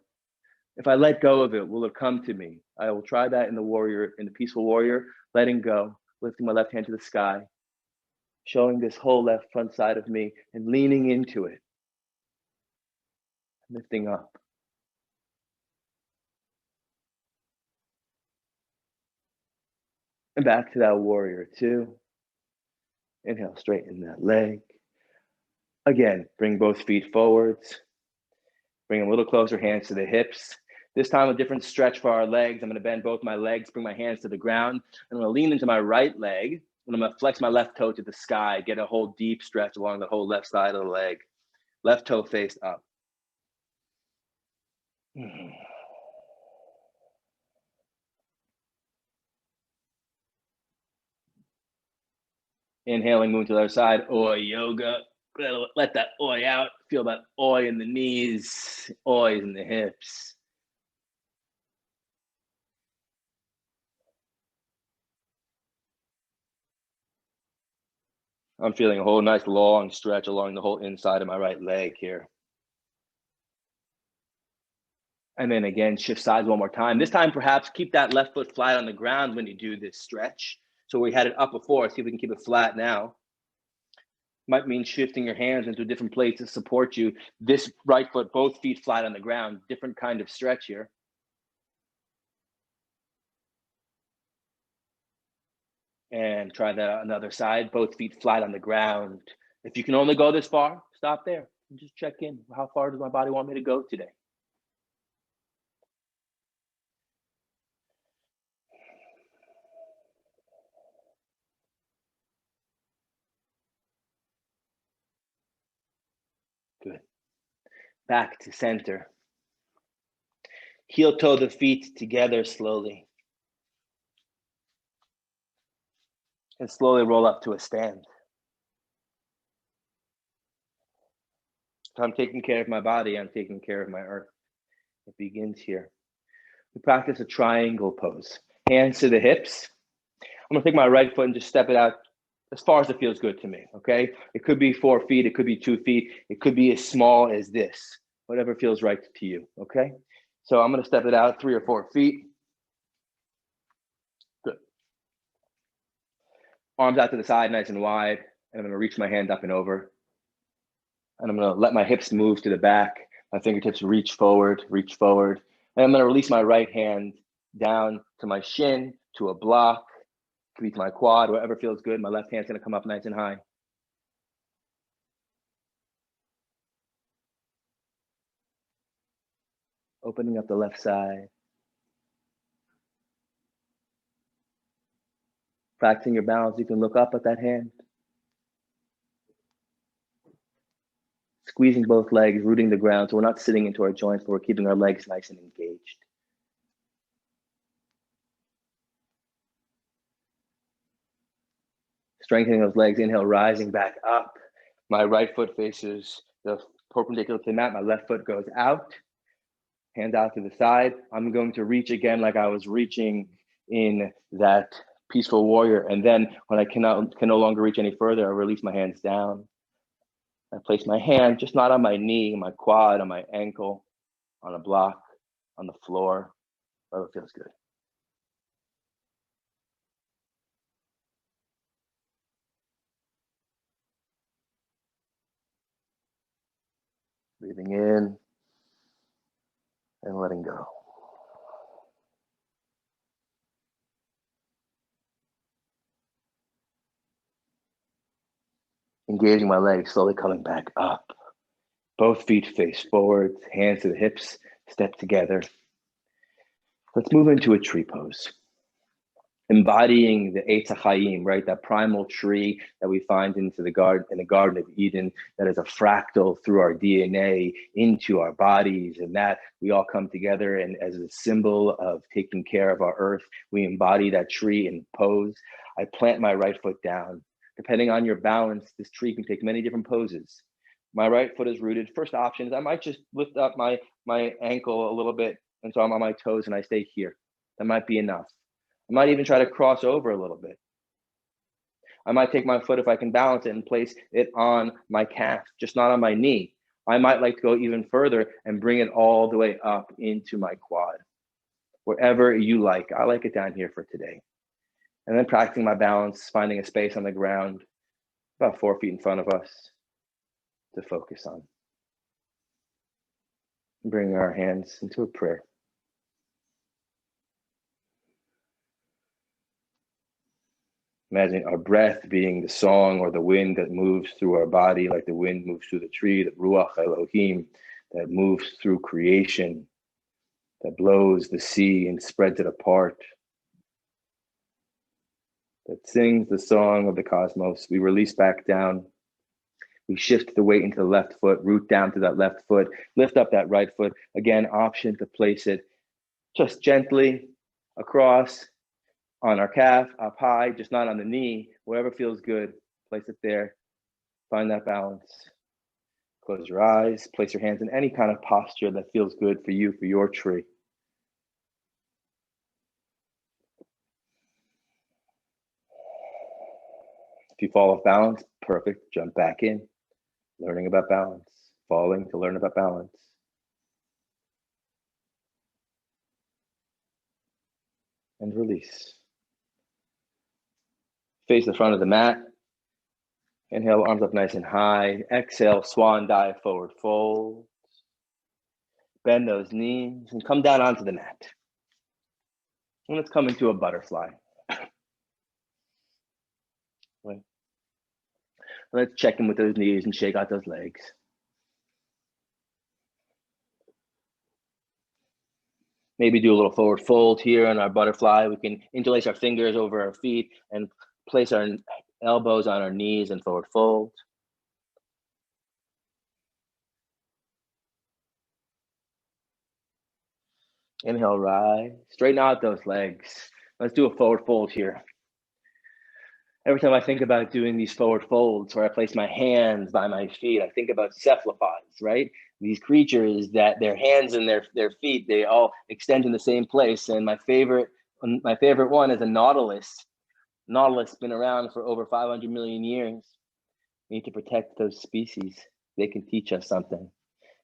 If I let go of it, will it come to me? I will try that in the warrior, in the peaceful warrior, letting go, lifting my left hand to the sky, showing this whole left front side of me and leaning into it, lifting up. And back to that warrior two. Inhale, straighten that leg. Again, bring both feet forwards. Bring them a little closer, hands to the hips. This time a different stretch for our legs. I'm gonna bend both my legs, bring my hands to the ground. I'm gonna lean into my right leg, and I'm gonna flex my left toe to the sky, get a whole deep stretch along the whole left side of the leg. Left toe faced up. Inhaling, moving to the other side. Oi yoga. Let that oi out. Feel that oi in the knees, oi in the hips. I'm feeling a whole nice long stretch along the whole inside of my right leg here. And then again, shift sides one more time. This time, perhaps keep that left foot flat on the ground when you do this stretch. So we had it up before. See if we can keep it flat now. Might mean shifting your hands into a different place to support you. This right foot, both feet flat on the ground. Different kind of stretch here. And try that on the other side, both feet flat on the ground. If you can only go this far, stop there. Just check in. How far does my body want me to go today? Good. Back to center. Heel toe the feet together slowly. And slowly roll up to a stand. If I'm taking care of my body, I'm taking care of my earth. It begins here. We practice a triangle pose. Hands to the hips. I'm gonna take my right foot and just step it out as far as it feels good to me, okay? It could be 4 feet, it could be 2 feet, it could be as small as this, whatever feels right to you, okay? So I'm gonna step it out 3 or 4 feet. Good. Arms out to the side, nice and wide, and I'm gonna reach my hand up and over. And I'm gonna let my hips move to the back, my fingertips reach forward, and I'm gonna release my right hand down to my shin, to a block, could be to my quad, whatever feels good. My left hand's gonna come up nice and high. Opening up the left side. Practicing your balance, you can look up at that hand. Squeezing both legs, rooting the ground, so we're not sitting into our joints, but we're keeping our legs nice and engaged. Strengthening those legs, inhale, rising back up. My right foot faces the perpendicular to the mat, my left foot goes out. Hands out to the side. I'm going to reach again like I was reaching in that peaceful warrior. And then when I can no longer reach any further, I release my hands down. I place my hand just not on my knee, my quad, on my ankle, on a block, on the floor, wherever feels good. Breathing in and letting go. Engaging my legs, slowly coming back up. Both feet face forward, hands to the hips, step together. Let's move into a tree pose. Embodying the Eitz HaChaim, right? That primal tree that we find in the Garden of Eden, that is a fractal through our DNA into our bodies, and that we all come together, and as a symbol of taking care of our earth, we embody that tree in pose. I plant my right foot down. Depending on your balance, this tree can take many different poses. My right foot is rooted. First option is I might just lift up my ankle a little bit, and so I'm on my toes and I stay here. That might be enough. I might even try to cross over a little bit. I might take my foot, if I can balance it, and place it on my calf, just not on my knee. I might like to go even further and bring it all the way up into my quad. Wherever you like. I like it down here for today. And then practicing my balance, finding a space on the ground, about 4 feet in front of us to focus on. Bringing our hands into a prayer. Imagine our breath being the song or the wind that moves through our body, like the wind moves through the tree, the Ruach Elohim that moves through creation, that blows the sea and spreads it apart, that sings the song of the cosmos. We release back down. We shift the weight into the left foot, root down to that left foot, lift up that right foot. Again, option to place it just gently across on our calf, up high, just not on the knee, wherever feels good. place it there. Find that balance. Close your eyes, place your hands in any kind of posture that feels good for you, for your tree. If you fall off balance, perfect, jump back in. Learning about balance, falling to learn about balance. And release. Face the front of the mat. Inhale, arms up nice and high. Exhale, swan dive, forward fold. Bend those knees and come down onto the mat. And let's come into a butterfly. Right. Let's check in with those knees and shake out those legs. Maybe do a little forward fold here on our butterfly. We can interlace our fingers over our feet and place our elbows on our knees and forward fold. Inhale, rise. Straighten out those legs. Let's do a forward fold here. Every time I think about doing these forward folds where I place my hands by my feet, I think about cephalopods, right? These creatures that their hands and their feet, they all extend in the same place. And my favorite one is a nautilus. Nautilus been around for over 500 million years. We need to protect those species. They can teach us something.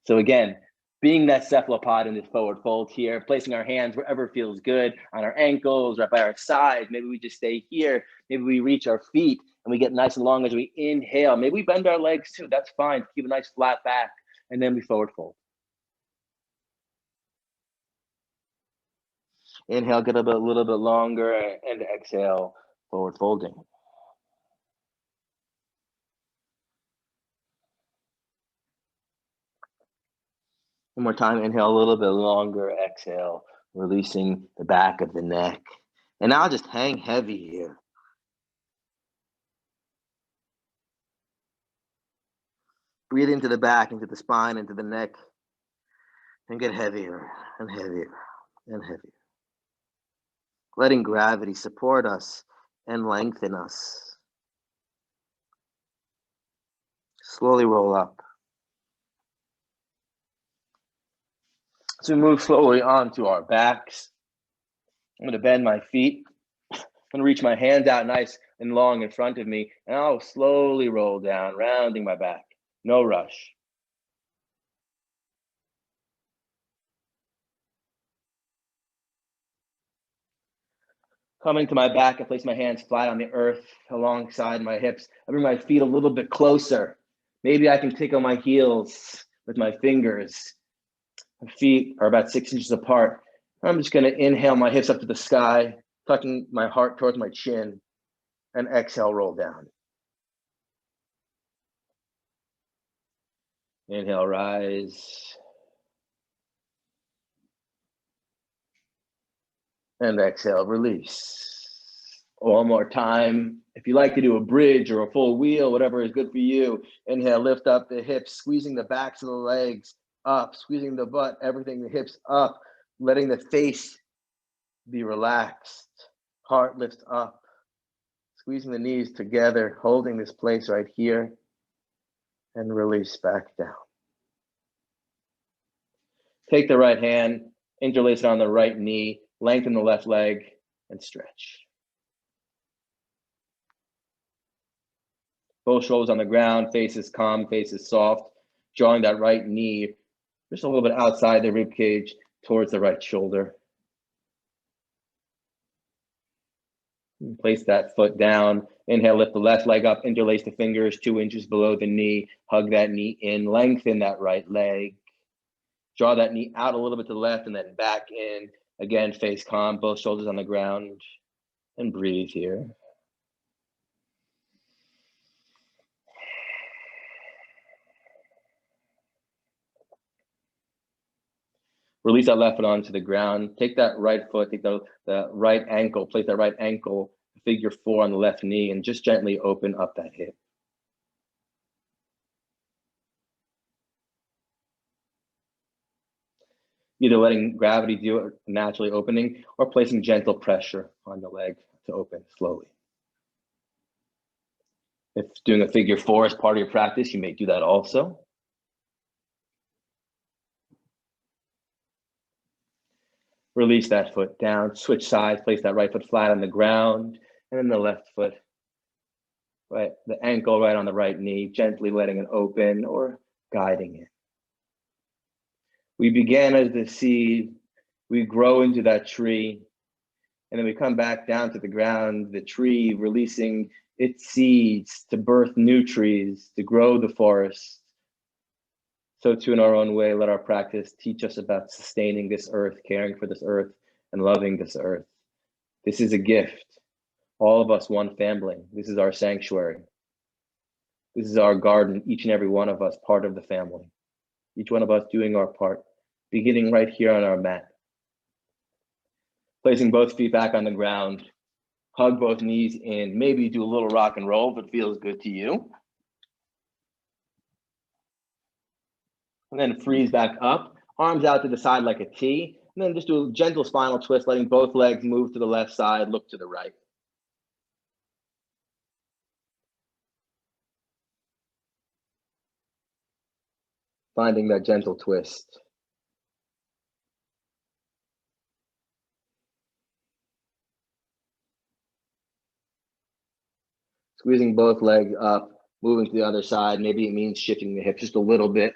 So again, being that cephalopod in this forward fold here, placing our hands wherever feels good, on our ankles, right by our sides. Maybe we just stay here. Maybe we reach our feet and we get nice and long as we inhale. Maybe we bend our legs too. That's fine. Keep a nice flat back. And then we forward fold. Inhale, get a little bit longer, and exhale, forward folding. One more time, inhale a little bit longer, exhale, releasing the back of the neck. And now just hang heavy here. Breathe into the back, into the spine, into the neck, and get heavier and heavier and heavier. Letting gravity support us and lengthen us. Slowly roll up. So we move slowly onto our backs. I'm going to bend my feet. I'm going to reach my hands out nice and long in front of me, and I'll slowly roll down, rounding my back. No rush. Coming to my back, I place my hands flat on the earth alongside my hips. I bring my feet a little bit closer. Maybe I can tickle my heels with my fingers. My feet are about 6 inches apart. I'm just going to inhale my hips up to the sky, tucking my heart towards my chin, and exhale, roll down. Inhale, rise. And exhale, release. One more time. If you like to do a bridge or a full wheel, whatever is good for you, inhale, lift up the hips, squeezing the backs of the legs up, squeezing the butt, everything, the hips up, letting the face be relaxed. Heart lifts up, squeezing the knees together, holding this place right here, and release back down. Take the right hand, interlace it on the right knee, lengthen the left leg, and stretch. Both shoulders on the ground, face is calm, face is soft, drawing that right knee just a little bit outside the rib cage towards the right shoulder. Place that foot down. Inhale, lift the left leg up, interlace the fingers 2 inches below the knee, hug that knee in, lengthen that right leg. Draw that knee out a little bit to the left and then back in. Again, face calm, both shoulders on the ground, and breathe here. Release that left foot onto the ground. Take that right foot, take the right ankle, place that right ankle, figure 4 on the left knee, and just gently open up that hip. Either letting gravity do it naturally opening or placing gentle pressure on the leg to open slowly. If doing a figure 4 is part of your practice, you may do that also. Release that foot down, switch sides, place that right foot flat on the ground, and then the left foot, right, the ankle right on the right knee, gently letting it open or guiding it. We began as the seed, we grow into that tree, and then we come back down to the ground, the tree releasing its seeds to birth new trees, to grow the forest. So too in our own way, let our practice teach us about sustaining this earth, caring for this earth, and loving this earth. This is a gift. All of us, one family. This is our sanctuary. This is our garden, each and every one of us, part of the family. Each one of us doing our part, beginning right here on our mat. Placing both feet back on the ground, hug both knees in, maybe do a little rock and roll if it feels good to you. And then freeze back up, arms out to the side like a T, and then just do a gentle spinal twist, letting both legs move to the left side, look to the right. Finding that gentle twist. Squeezing both legs up, moving to the other side. Maybe it means shifting the hips just a little bit.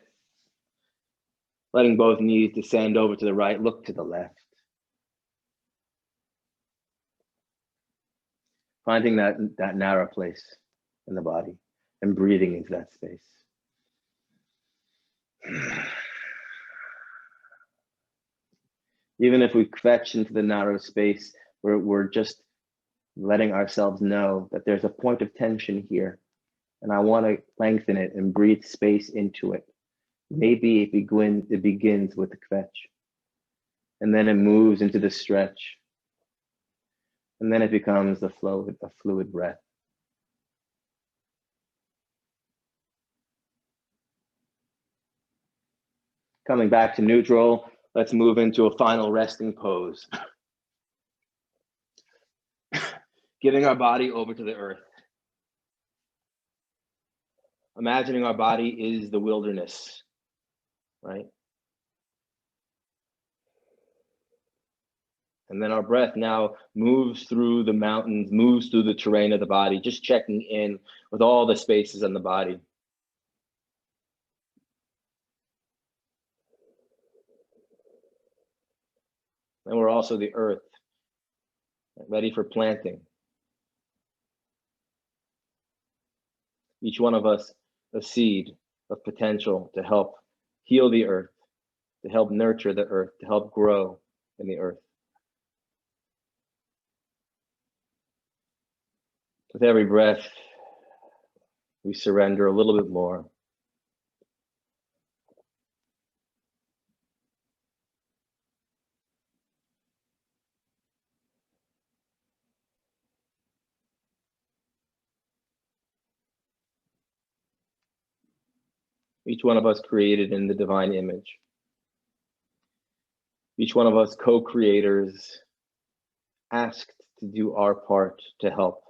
Letting both knees descend over to the right, look to the left. Finding that narrow place in the body and breathing into that space. Even if we kvetch into the narrow space, we're just letting ourselves know that there's a point of tension here, and I want to lengthen it and breathe space into it. Maybe it begins with the kvetch, and then it moves into the stretch, and then it becomes a fluid breath. Coming back to neutral, let's move into a final resting pose. Giving our body over to the earth. Imagining our body is the wilderness, right? And then our breath now moves through the mountains, moves through the terrain of the body, just checking in with all the spaces in the body. And we're also the earth, ready for planting. Each one of us a seed of potential to help heal the earth, to help nurture the earth, to help grow in the earth. With every breath, we surrender a little bit more. Each one of us created in the divine image. Each one of us co-creators asked to do our part to help.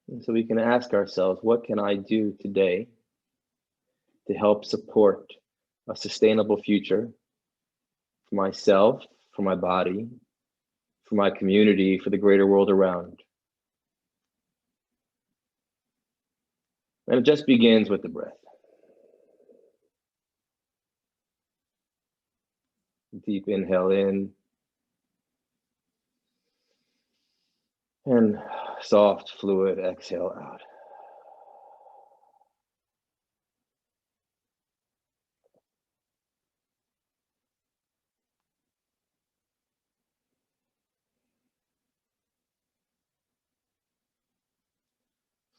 And so we can ask ourselves, what can I do today to help support a sustainable future for myself, for my body, for my community, for the greater world around? And it just begins with the breath. Deep inhale in. And soft, fluid exhale out.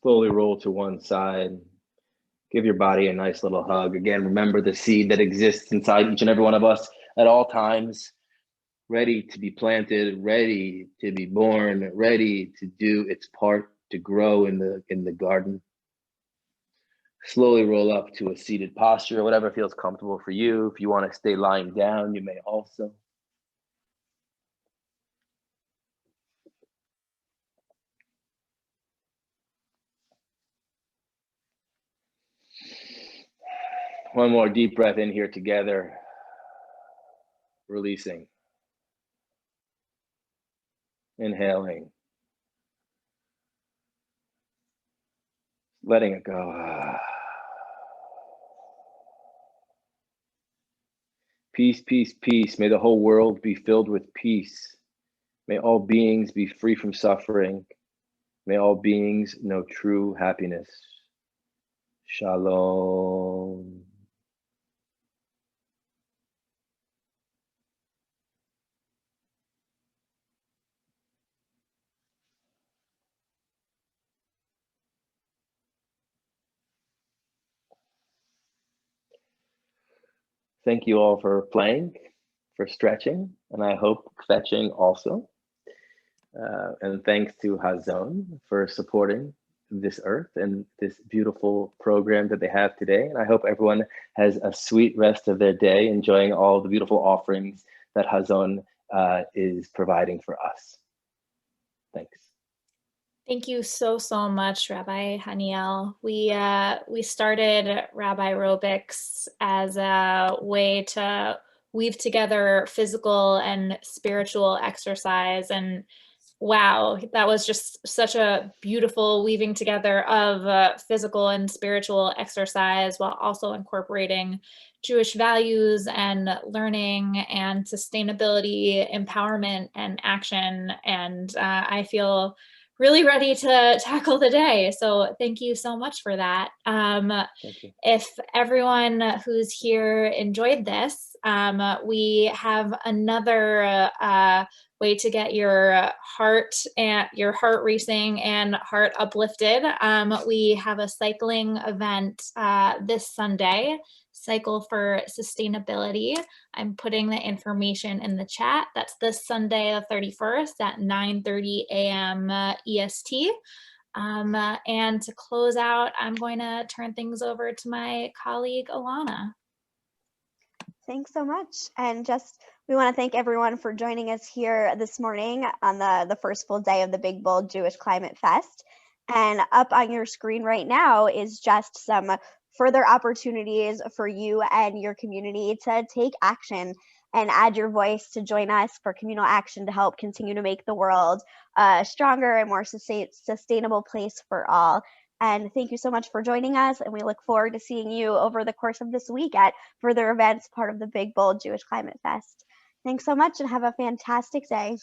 Slowly roll to one side. Give your body a nice little hug. Again, remember the seed that exists inside each and every one of us at all times, ready to be planted, ready to be born, ready to do its part to grow in the garden. Slowly roll up to a seated posture, whatever feels comfortable for you. If you want to stay lying down, you may also. One more deep breath in here together. Releasing. Inhaling. Letting it go. Peace, peace, peace. May the whole world be filled with peace. May all beings be free from suffering. May all beings know true happiness. Shalom. Thank you all for playing, for stretching, and I hope kvetching also. And thanks to Hazon for supporting this earth and this beautiful program that they have today. And I hope everyone has a sweet rest of their day, enjoying all the beautiful offerings that Hazon is providing for us. Thanks. Thank you so much, Rabbi Hanniel. We started Rabbi-Robics as a way to weave together physical and spiritual exercise, and wow, that was just such a beautiful weaving together of physical and spiritual exercise while also incorporating Jewish values and learning and sustainability, empowerment and action. And I feel really ready to tackle the day. So thank you so much for that. Thank you. If everyone who's here enjoyed this, we have another way to get your heart racing and heart uplifted. We have a cycling event this Sunday, Cycle for Sustainability. I'm putting the information in the chat. That's this Sunday, the 31st at 9:30 a.m. EST. And to close out, I'm going to turn things over to my colleague, Alana. Thanks so much. And we want to thank everyone for joining us here this morning on the first full day of the Big Bold Jewish Climate Fest. And up on your screen right now is just some further opportunities for you and your community to take action and add your voice to join us for communal action to help continue to make the world a stronger and more sustainable place for all. And thank you so much for joining us. And we look forward to seeing you over the course of this week at further events, part of the Big Bold Jewish Climate Fest. Thanks so much and have a fantastic day.